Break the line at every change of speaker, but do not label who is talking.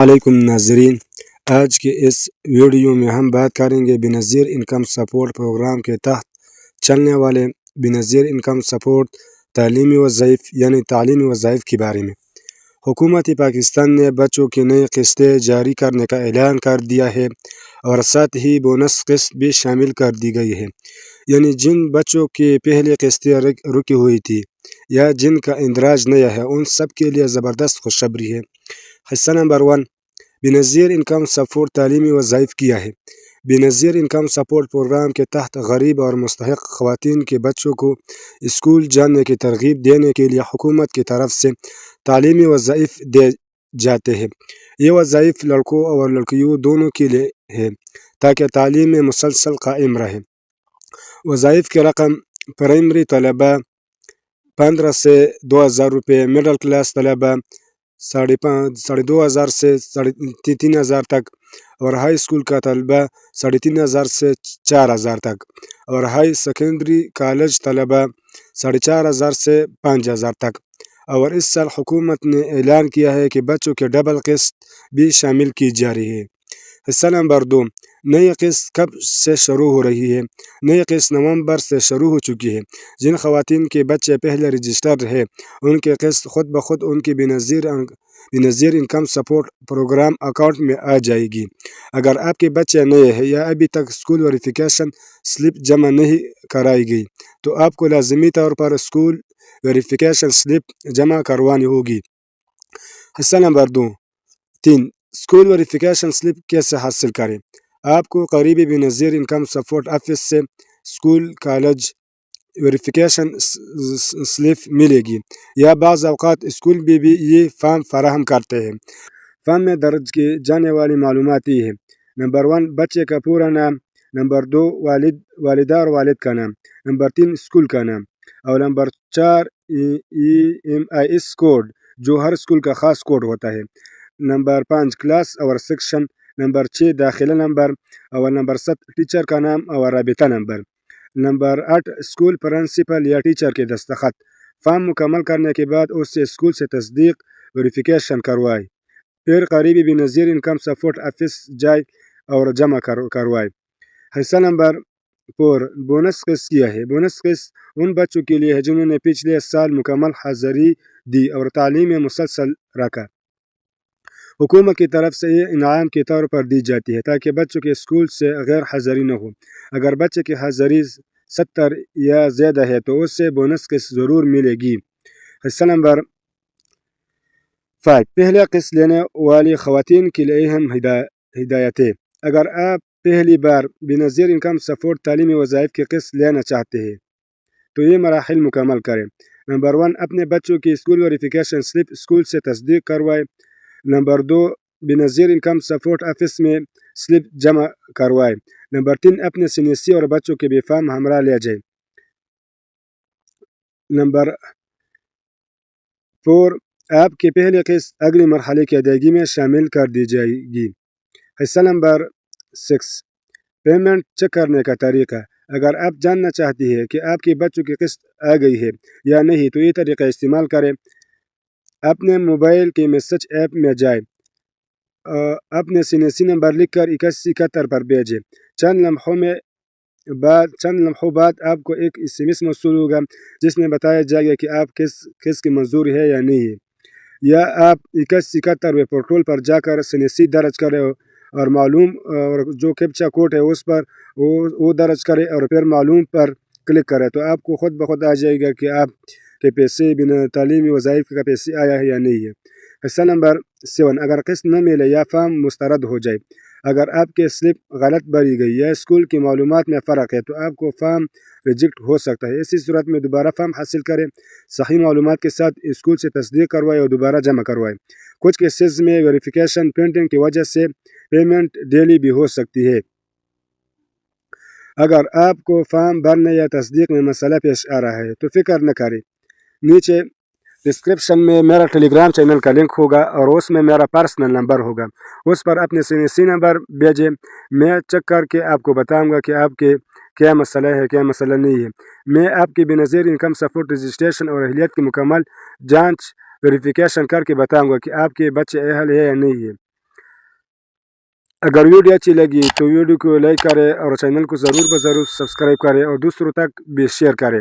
علیکم ناظرین، آج کے اس ویڈیو میں ہم بات کریں گے بینظیر انکم سپورٹ پروگرام کے تحت چلنے والے بینظیر انکم سپورٹ تعلیمی وظائف یعنی تعلیمی وظائف کے بارے میں۔ حکومت پاکستان نے بچوں کی نئی قسطیں جاری کرنے کا اعلان کر دیا ہے اور ساتھ ہی بونس قسط بھی شامل کر دی گئی ہے، یعنی جن بچوں کی پہلی قسطیں رکی ہوئی تھی یا جن کا اندراج نیا ہے ان سب کے لیے زبردست خوشخبری ہے۔ حصہ نمبر 1، بینظیر انکم سپورٹ تعلیمی وظائف کیا ہے۔ بینظیر انکم سپورٹ پروگرام کے تحت غریب اور مستحق خواتین کے بچوں کو اسکول جانے کی ترغیب دینے کے لیے حکومت کی طرف سے تعلیمی وظائف دیے جاتے ہیں۔ یہ وظائف لڑکوں اور لڑکیوں دونوں کے لیے ہے تاکہ تعلیم میں مسلسل قائم رہے۔ وظائف کی رقم: پرائمری طلبہ 15 سے 2000 روپے، مڈل کلاس طلبہ 2500 سے 3000 تک، اور ہائی اسکول کا طلبہ 3500 سے 4000 تک، اور ہائی سیکنڈری کالج طلبہ 4500 سے 5000 تک۔ اور اس سال حکومت نے اعلان کیا ہے کہ بچوں کے ڈبل قسط بھی شامل کی جا رہی ہے۔ حصہ نمبر 2، نئی قسط کب سے شروع ہو رہی ہے؟ نئی قسط نومبر سے شروع ہو چکی ہے۔ جن خواتین کے بچے پہلے رجسٹرڈ ہیں ان کی قسط خود بخود ان کی Benazir Income Support Programme account میں آ جائے گی۔ اگر آپ کے بچے نئے ہیں یا ابھی تک اسکول ویریفیکیشن سلپ جمع نہیں کرائی گئی تو آپ کو لازمی طور پر اسکول ویریفیکیشن سلپ جمع کروانی ہوگی۔ حصہ نمبر 3، اسکول ویریفیکیشن سلپ کیسے حاصل کریں؟ آپ کو قریبی بینظیر انکم سپورٹ آفس سے اسکول کالج ویریفیکیشن سلپ ملے گی، یا بعض اوقات اسکول بھی یہ فارم فراہم کرتے ہیں۔ فارم میں درج کی جانے والی معلومات یہ ہے: نمبر 1، بچے کا پورا نام، نمبر 2، والدہ اور والد کا نام، نمبر 3، اسکول کا نام، اور نمبر 4، EMIS کوڈ جو ہر اسکول کا خاص کوڈ ہوتا ہے، نمبر 5، کلاس اور سیکشن، نمبر 6، داخلہ نمبر، اور نمبر 7، ٹیچر کا نام اور رابطہ نمبر، نمبر 8، اسکول پرنسپل یا ٹیچر کے دستخط۔ فارم مکمل کرنے کے بعد اس سے اسکول سے تصدیق ویریفیکیشن کروائے، پھر قریبی بینظیر انکم سپورٹ آفس جائے اور جمع کروائے۔ حصہ نمبر 4، بونس قسط کیا ہے؟ بونس قسط ان بچوں کے لیے ہے جنہوں نے پچھلے سال مکمل حاضری دی اور تعلیم میں مسلسل رکھا۔ حکومت کی طرف سے یہ انعام کے طور پر دی جاتی ہے تاکہ بچوں کے اسکول سے غیر حاضری نہ ہو۔ اگر بچے کی حاضری 70 یا زیادہ ہے تو اس سے بونس قسط ضرور ملے گی۔ حصہ نمبر 5، پہلے قسط لینے والی خواتین کے لیے اہم ہدایتیں۔ اگر آپ پہلی بار بینظیر انکم سپورٹ تعلیمی وظائف کی قسط لینا چاہتے ہیں تو یہ مراحل مکمل کریں۔ نمبر 1، اپنے بچوں کی اسکول ویریفیکیشن سلپ اسکول سے تصدیق کروائے۔ Number 2، Benazir Income support office میں سلپ جمع کروائے۔ نمبر 3، اپنے سینیسی اور بچوں کے بھی فارم ہمراہ لے جائیں۔ نمبر 4، آپ کی پہلی قسط اگلی مرحلے کی ادائیگی میں شامل کر دی جائے گی۔ حصہ نمبر 6، پیمنٹ چیک کرنے کا طریقہ۔ اگر آپ جاننا چاہتی ہیں کہ آپ کے بچوں کی قسط آ گئی ہے یا نہیں تو یہ طریقہ استعمال کریں۔ اپنے موبائل کے میسج ایپ میں جائیں، اپنے سینیسی نمبر لکھ کر 8171 پر بھیجیں۔ چند لمحوں بعد آپ کو ایک SMS موصول ہوگا جس میں بتایا جائے گا کہ آپ قسط کی منظور ہے یا نہیں ہے، یا آپ 8171 ویب پورٹل پر جا کر سینیسی درج کریں اور معلوم اور جو کیپچا کوڈ ہے اس پر وہ درج کریں اور پھر معلوم پر کلک کریں تو آپ کو خود بخود آ جائے گا کہ آپ کے پیسے تعلیمی وظائف کا پیسے آیا ہے یا نہیں ہے۔ حصہ نمبر 7، اگر قسط نہ ملے یا فارم مسترد ہو جائے، اگر آپ کے سلپ غلط بھری گئی یا اسکول کی معلومات میں فرق ہے تو آپ کو فارم ریجیکٹ ہو سکتا ہے۔ اسی صورت میں دوبارہ فارم حاصل کریں، صحیح معلومات کے ساتھ اسکول سے تصدیق کروائے اور دوبارہ جمع کروائے۔ کچھ کیسز میں ویریفیکیشن پینڈنگ کی وجہ سے پیمنٹ ڈیلی بھی ہو سکتی ہے۔ اگر آپ کو فارم بھرنے یا تصدیق میں مسئلہ پیش آ رہا ہے تو فکر نہ کریں، نیچے ڈسکرپشن میں میرا ٹیلی گرام چینل کا لنک ہوگا اور اس میں میرا پرسنل نمبر ہوگا، اس پر اپنے سینیسی نمبر بھیجیں۔ میں چیک کر کے آپ کو بتاؤں گا کہ آپ کے کیا مسئلہ ہے کیا مسئلہ نہیں ہے۔ میں آپ کی بینظیر انکم سپورٹ رجسٹریشن اور اہلیت کی مکمل جانچ ویریفیکیشن کر کے بتاؤں گا کہ آپ کے بچے اہل ہے یا نہیں ہے۔ اگر ویڈیو اچھی لگی تو ویڈیو کو لائک کریں اور چینل کو ضرور سبسکرائب کریں اور دوسروں تک بھی شیئر کریں۔